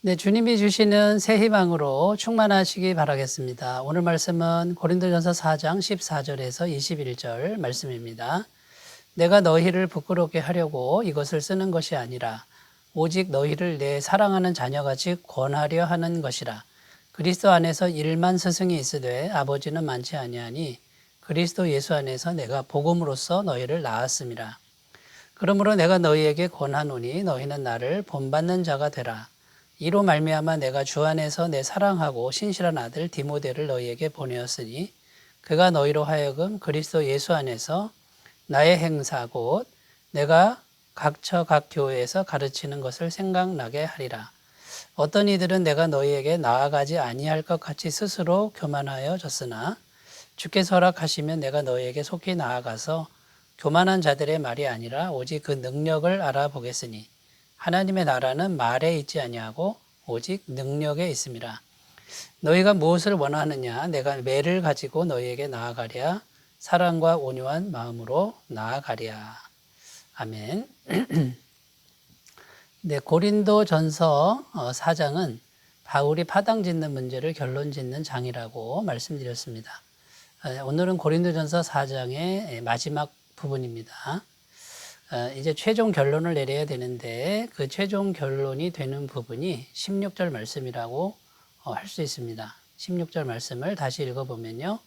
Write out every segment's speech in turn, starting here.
네, 주님이 주시는 새 희망으로 충만하시기 바라겠습니다. 오늘 말씀은 고린도전서 4장 14절에서 21절 말씀입니다. 내가 너희를 부끄럽게 하려고 이것을 쓰는 것이 아니라 오직 너희를 내 사랑하는 자녀같이 권하려 하는 것이라. 그리스도 안에서 1만 스승이 있으되 아버지는 많지 아니하니 그리스도 예수 안에서 내가 복음으로써 너희를 낳았음이라. 그러므로 내가 너희에게 권하노니 너희는 나를 본받는 자가 되라. 이로 말미암아 내가 주 안에서 내 사랑하고 신실한 아들 디모데를 너희에게 보내었으니 그가 너희로 하여금 그리스도 예수 안에서 나의 행사 곧 내가 각처 각 교회에서 가르치는 것을 생각나게 하리라. 어떤 이들은 내가 너희에게 나아가지 아니할 것 같이 스스로 교만하여 졌으나 주께서 허락하시면 내가 너희에게 속히 나아가서 교만한 자들의 말이 아니라 오직 그 능력을 알아보겠으니 하나님의 나라는 말에 있지 아니하고 오직 능력에 있음이라. 너희가 무엇을 원하느냐? 내가 매를 가지고 너희에게 나아가랴. 사랑과 온유한 마음으로 나아가랴. 아멘. 네, 고린도전서 4장은 바울이 파당 짓는 문제를 결론 짓는 장이라고 말씀드렸습니다. 오늘은 고린도전서 4장의 마지막 부분입니다. 이제 최종 결론을 내려야 되는데 그 최종 결론이 되는 부분이 16절 말씀이라고 할 수 있습니다. 16절 말씀을 다시 읽어보면요.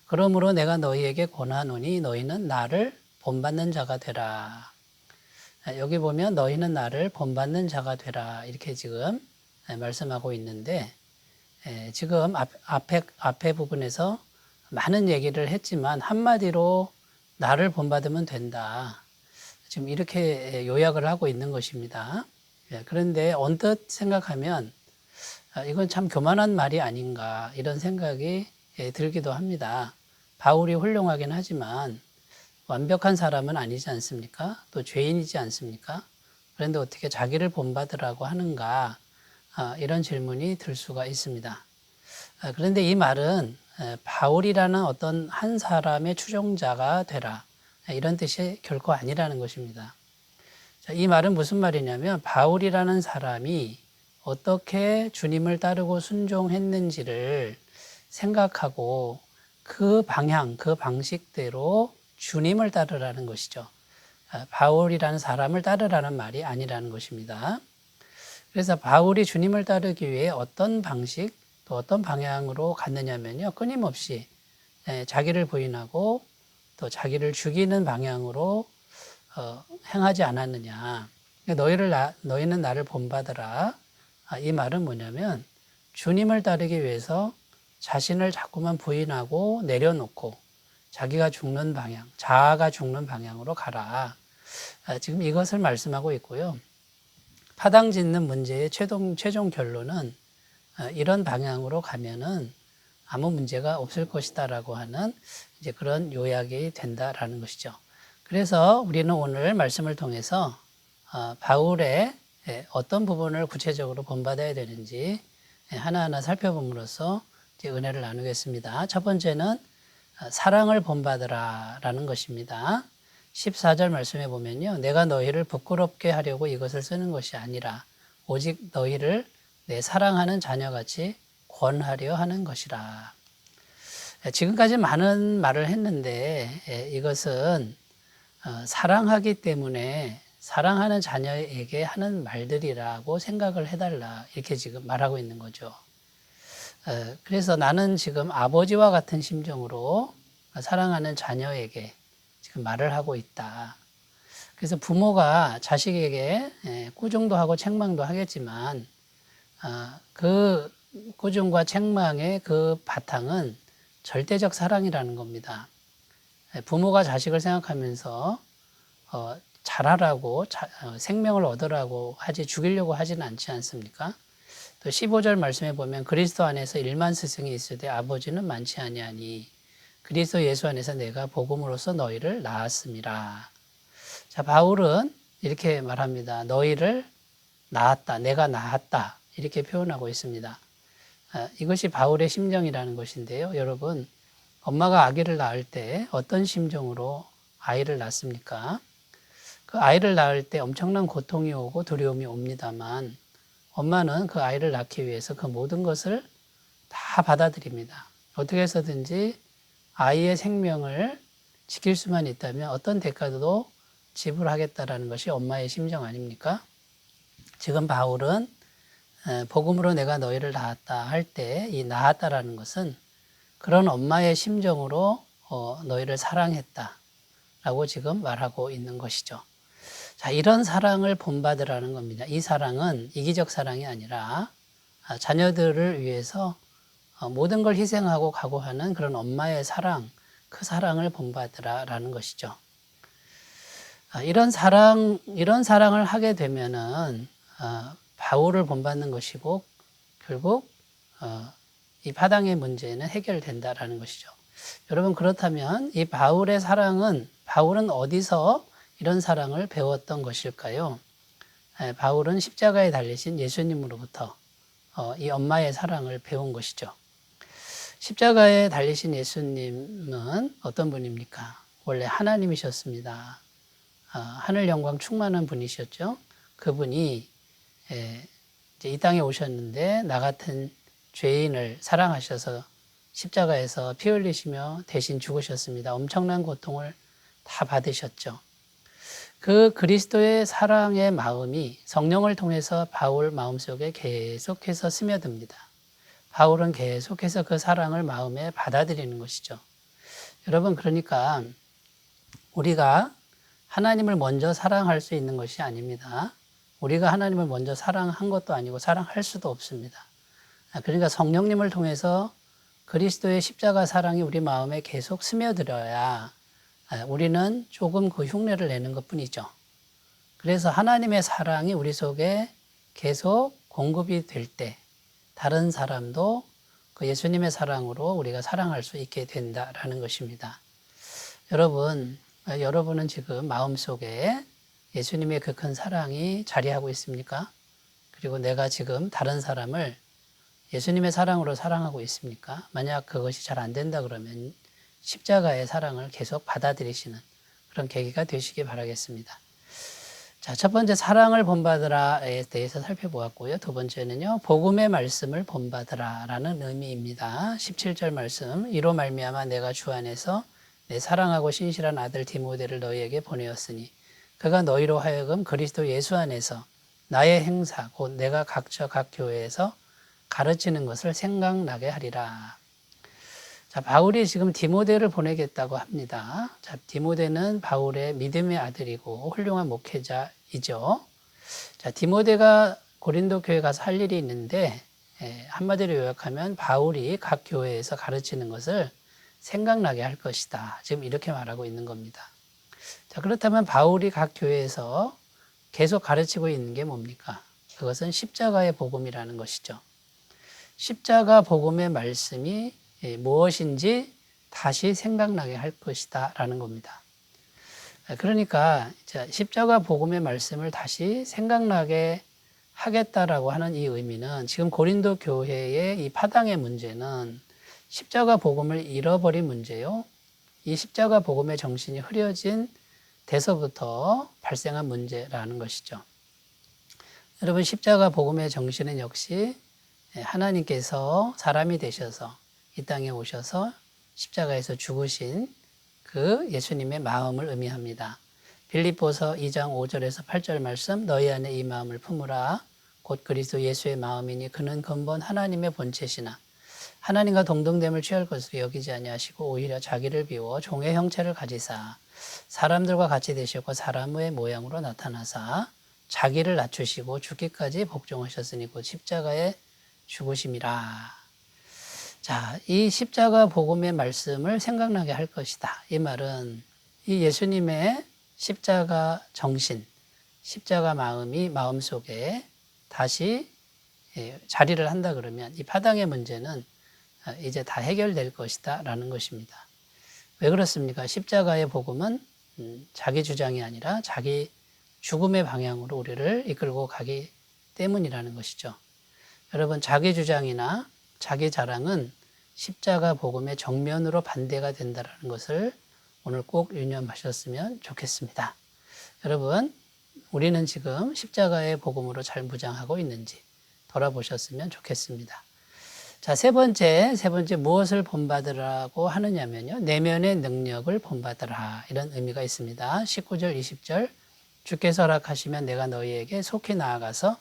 그러므로 내가 너희에게 권하노니 너희는 나를 본받는 자가 되라. 여기 보면 너희는 나를 본받는 자가 되라 이렇게 지금 말씀하고 있는데 지금 앞에 부분에서 많은 얘기를 했지만 한마디로 나를 본받으면 된다. 지금 이렇게 요약을 하고 있는 것입니다. 그런데 언뜻 생각하면 이건 참 교만한 말이 아닌가 이런 생각이 들기도 합니다. 바울이 훌륭하긴 하지만 완벽한 사람은 아니지 않습니까? 또 죄인이지 않습니까? 그런데 어떻게 자기를 본받으라고 하는가 이런 질문이 들 수가 있습니다. 그런데 이 말은 바울이라는 어떤 한 사람의 추종자가 되라 이런 뜻이 결코 아니라는 것입니다. 이 말은 무슨 말이냐면 바울이라는 사람이 어떻게 주님을 따르고 순종했는지를 생각하고 그 방향, 그 방식대로 주님을 따르라는 것이죠. 바울이라는 사람을 따르라는 말이 아니라는 것입니다. 그래서 바울이 주님을 따르기 위해 어떤 방식 또 어떤 방향으로 갔느냐면요. 끊임없이 자기를 부인하고 또 자기를 죽이는 방향으로 행하지 않았느냐. 너희는 나를 본받으라. 이 말은 뭐냐면 주님을 따르기 위해서 자신을 자꾸만 부인하고 내려놓고 자기가 죽는 방향, 자아가 죽는 방향으로 가라. 지금 이것을 말씀하고 있고요. 파당 짓는 문제의 최종 결론은 이런 방향으로 가면은 아무 문제가 없을 것이다라고 하는 이제 그런 요약이 된다라는 것이죠. 그래서 우리는 오늘 말씀을 통해서 바울의 어떤 부분을 구체적으로 본받아야 되는지 하나하나 살펴봄으로써 이제 은혜를 나누겠습니다. 첫 번째는 사랑을 본받으라라는 것입니다. 14절 말씀에 보면요. 내가 너희를 부끄럽게 하려고 이것을 쓰는 것이 아니라 오직 너희를 내 사랑하는 자녀같이 권하려 하는 것이라. 지금까지 많은 말을 했는데 이것은 사랑하기 때문에 사랑하는 자녀에게 하는 말들이라고 생각을 해달라 이렇게 지금 말하고 있는 거죠. 그래서 나는 지금 아버지와 같은 심정으로 사랑하는 자녀에게 지금 말을 하고 있다. 그래서 부모가 자식에게 꾸중도 하고 책망도 하겠지만 그 꾸중과 책망의 그 바탕은 절대적 사랑이라는 겁니다. 부모가 자식을 생각하면서 잘하라고 생명을 얻으라고 하지 죽이려고 하지는 않지 않습니까? 또 15절 말씀에 보면 그리스도 안에서 1만 스승이 있으되 아버지는 많지 아니하니 그리스도 예수 안에서 내가 복음으로써 너희를 낳았음이라. 자, 바울은 이렇게 말합니다. 너희를 낳았다. 내가 낳았다. 이렇게 표현하고 있습니다. 이것이 바울의 심정이라는 것인데요. 여러분, 엄마가 아기를 낳을 때 어떤 심정으로 아이를 낳습니까? 그 아이를 낳을 때 엄청난 고통이 오고 두려움이 옵니다만 엄마는 그 아이를 낳기 위해서 그 모든 것을 다 받아들입니다. 어떻게 해서든지 아이의 생명을 지킬 수만 있다면 어떤 대가도 지불하겠다라는 것이 엄마의 심정 아닙니까? 지금 바울은 복음으로 내가 너희를 낳았다 할 때 이 낳았다라는 것은 그런 엄마의 심정으로 너희를 사랑했다라고 지금 말하고 있는 것이죠. 자, 이런 사랑을 본받으라는 겁니다. 이 사랑은 이기적 사랑이 아니라 자녀들을 위해서 모든 걸 희생하고 각오하는 그런 엄마의 사랑, 그 사랑을 본받으라라는 것이죠. 이런 사랑을 하게 되면은 바울을 본받는 것이고 결국 이 파당의 문제는 해결된다라는 것이죠. 여러분, 그렇다면 이 바울의 사랑은 바울은 어디서 이런 사랑을 배웠던 것일까요? 바울은 십자가에 달리신 예수님으로부터 이 엄마의 사랑을 배운 것이죠. 십자가에 달리신 예수님은 어떤 분입니까? 원래 하나님이셨습니다. 하늘 영광 충만한 분이셨죠. 그분이 이제 이 땅에 오셨는데 나 같은 죄인을 사랑하셔서 십자가에서 피 흘리시며 대신 죽으셨습니다. 엄청난 고통을 다 받으셨죠. 그 그리스도의 사랑의 마음이 성령을 통해서 바울 마음속에 계속해서 스며듭니다. 바울은 계속해서 그 사랑을 마음에 받아들이는 것이죠. 여러분, 그러니까 우리가 하나님을 먼저 사랑할 수 있는 것이 아닙니다. 우리가 하나님을 먼저 사랑한 것도 아니고 사랑할 수도 없습니다. 그러니까 성령님을 통해서 그리스도의 십자가 사랑이 우리 마음에 계속 스며들어야 우리는 조금 그 흉내를 내는 것뿐이죠. 그래서 하나님의 사랑이 우리 속에 계속 공급이 될 때 다른 사람도 그 예수님의 사랑으로 우리가 사랑할 수 있게 된다라는 것입니다. 여러분은 지금 마음속에 예수님의 그 큰 사랑이 자리하고 있습니까? 그리고 내가 지금 다른 사람을 예수님의 사랑으로 사랑하고 있습니까? 만약 그것이 잘 안 된다 그러면 십자가의 사랑을 계속 받아들이시는 그런 계기가 되시기 바라겠습니다. 자, 첫 번째 사랑을 본받으라에 대해서 살펴보았고요. 두 번째는요, 복음의 말씀을 본받으라라는 의미입니다. 17절 말씀, 이로 말미암아 내가 주 안에서 내 사랑하고 신실한 아들 디모데를 너희에게 보내었으니 그가 너희로 하여금 그리스도 예수 안에서 나의 행사 곧 내가 각 교회에서 가르치는 것을 생각나게 하리라. 자, 바울이 지금 디모데를 보내겠다고 합니다. 자, 디모데는 바울의 믿음의 아들이고 훌륭한 목회자이죠. 자, 디모데가 고린도 교회 가서 할 일이 있는데 한마디로 요약하면 바울이 각 교회에서 가르치는 것을 생각나게 할 것이다. 지금 이렇게 말하고 있는 겁니다. 자, 그렇다면 바울이 각 교회에서 계속 가르치고 있는 게 뭡니까? 그것은 십자가의 복음이라는 것이죠. 십자가 복음의 말씀이 무엇인지 다시 생각나게 할 것이다 라는 겁니다. 그러니까 십자가 복음의 말씀을 다시 생각나게 하겠다라고 하는 이 의미는 지금 고린도 교회의 이 파당의 문제는 십자가 복음을 잃어버린 문제요. 이 십자가 복음의 정신이 흐려진 데서부터 발생한 문제라는 것이죠. 여러분, 십자가 복음의 정신은 역시 하나님께서 사람이 되셔서 이 땅에 오셔서 십자가에서 죽으신 그 예수님의 마음을 의미합니다. 빌립보서 2장 5절에서 8절 말씀, 너희 안에 이 마음을 품으라. 곧 그리스도 예수의 마음이니 그는 근본 하나님의 본체시나 하나님과 동등됨을 취할 것으로 여기지 아니하시고 오히려 자기를 비워 종의 형체를 가지사 사람들과 같이 되셨고 사람의 모양으로 나타나사 자기를 낮추시고 죽기까지 복종하셨으니 곧 십자가에 죽으심이라. 자, 이 십자가 복음의 말씀을 생각나게 할 것이다. 이 말은 이 예수님의 십자가 정신, 십자가 마음이 마음속에 다시 자리를 한다 그러면 이 파당의 문제는 이제 다 해결될 것이다 라는 것입니다. 왜 그렇습니까? 십자가의 복음은 자기 주장이 아니라 자기 죽음의 방향으로 우리를 이끌고 가기 때문이라는 것이죠. 여러분, 자기 주장이나 자기 자랑은 십자가 복음의 정면으로 반대가 된다는 것을 오늘 꼭 유념하셨으면 좋겠습니다. 여러분, 우리는 지금 십자가의 복음으로 잘 무장하고 있는지, 돌아보셨으면 좋겠습니다. 자, 세 번째 무엇을 본받으라고 하느냐면요. 내면의 능력을 본받으라. 이런 의미가 있습니다. 19절, 20절. 주께서 허락하시면 내가 너희에게 속히 나아가서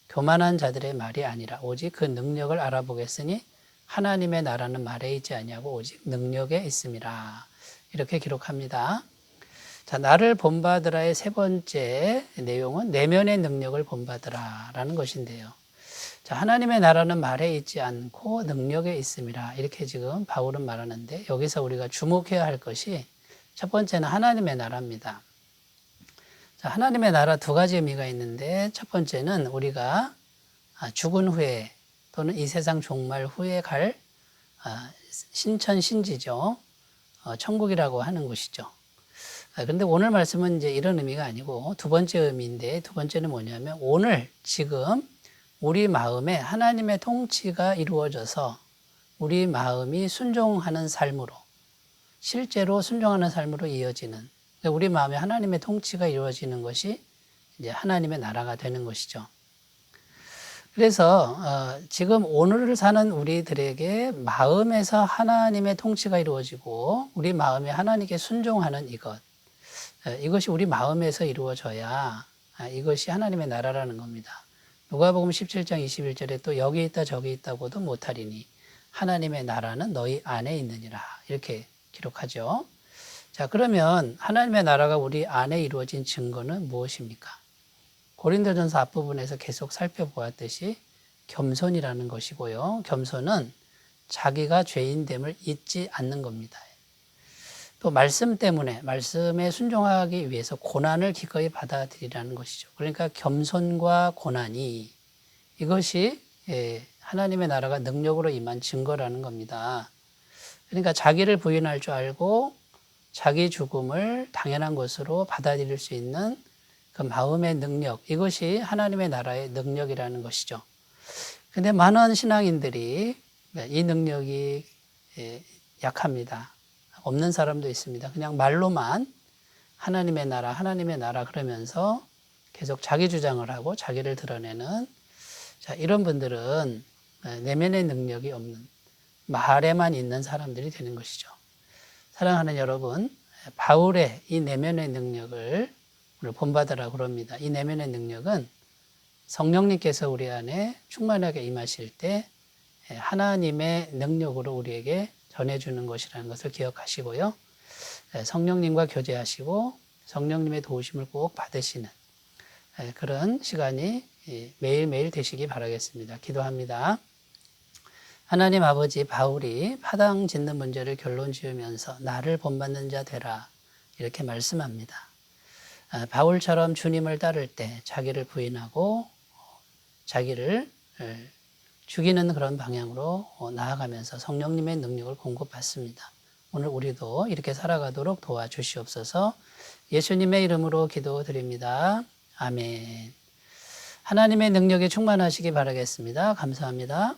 교만한 자들의 말이 아니라 오직 그 능력을 알아보겠으니 하나님의 나라는 말에 있지 아니하고 오직 능력에 있음이라. 이렇게 기록합니다. 자, 나를 본받으라의 세 번째 내용은 내면의 능력을 본받으라라는 것인데요. 자, 하나님의 나라는 말에 있지 않고 능력에 있음이라. 이렇게 지금 바울은 말하는데 여기서 우리가 주목해야 할 것이 첫 번째는 하나님의 나라입니다. 자, 하나님의 나라 두 가지 의미가 있는데 첫 번째는 우리가 죽은 후에 또는 이 세상 종말 후에 갈 신천신지죠. 천국이라고 하는 것이죠. 그런데 오늘 말씀은 이제 이런 의미가 아니고 두 번째 의미인데 두 번째는 뭐냐면 오늘 지금 우리 마음에 하나님의 통치가 이루어져서 우리 마음이 순종하는 삶으로 실제로 순종하는 삶으로 이어지는 우리 마음에 하나님의 통치가 이루어지는 것이 이제 하나님의 나라가 되는 것이죠. 그래서 지금 오늘을 사는 우리들에게 마음에서 하나님의 통치가 이루어지고 우리 마음에 하나님께 순종하는 이것이 우리 마음에서 이루어져야 이것이 하나님의 나라라는 겁니다. 누가복음 17장 21절에 또 여기 있다 저기 있다고도 못하리니 하나님의 나라는 너희 안에 있느니라 이렇게 기록하죠. 자, 그러면 하나님의 나라가 우리 안에 이루어진 증거는 무엇입니까? 고린도전서 앞부분에서 계속 살펴보았듯이 겸손이라는 것이고요. 겸손은 자기가 죄인됨을 잊지 않는 겁니다. 또 말씀 때문에 말씀에 순종하기 위해서 고난을 기꺼이 받아들이라는 것이죠. 그러니까 겸손과 고난이 이것이 하나님의 나라가 능력으로 임한 증거라는 겁니다. 그러니까 자기를 부인할 줄 알고 자기 죽음을 당연한 것으로 받아들일 수 있는 그 마음의 능력, 이것이 하나님의 나라의 능력이라는 것이죠. 근데 많은 신앙인들이 이 능력이 약합니다. 없는 사람도 있습니다. 그냥 말로만 하나님의 나라 그러면서 계속 자기 주장을 하고 자기를 드러내는 자, 이런 분들은 내면의 능력이 없는 말에만 있는 사람들이 되는 것이죠. 사랑하는 여러분, 바울의 이 내면의 능력을 본받으라고 그럽니다. 이 내면의 능력은 성령님께서 우리 안에 충만하게 임하실 때 하나님의 능력으로 우리에게 전해주는 것이라는 것을 기억하시고요. 성령님과 교제하시고 성령님의 도우심을 꼭 받으시는 그런 시간이 매일매일 되시기 바라겠습니다. 기도합니다. 하나님 아버지, 바울이 파당 짓는 문제를 결론 지으면서 나를 본받는 자 되라 이렇게 말씀합니다. 바울처럼 주님을 따를 때 자기를 부인하고 자기를 죽이는 그런 방향으로 나아가면서 성령님의 능력을 공급받습니다. 오늘 우리도 이렇게 살아가도록 도와주시옵소서. 예수님의 이름으로 기도드립니다. 아멘. 하나님의 능력에 충만하시기 바라겠습니다. 감사합니다.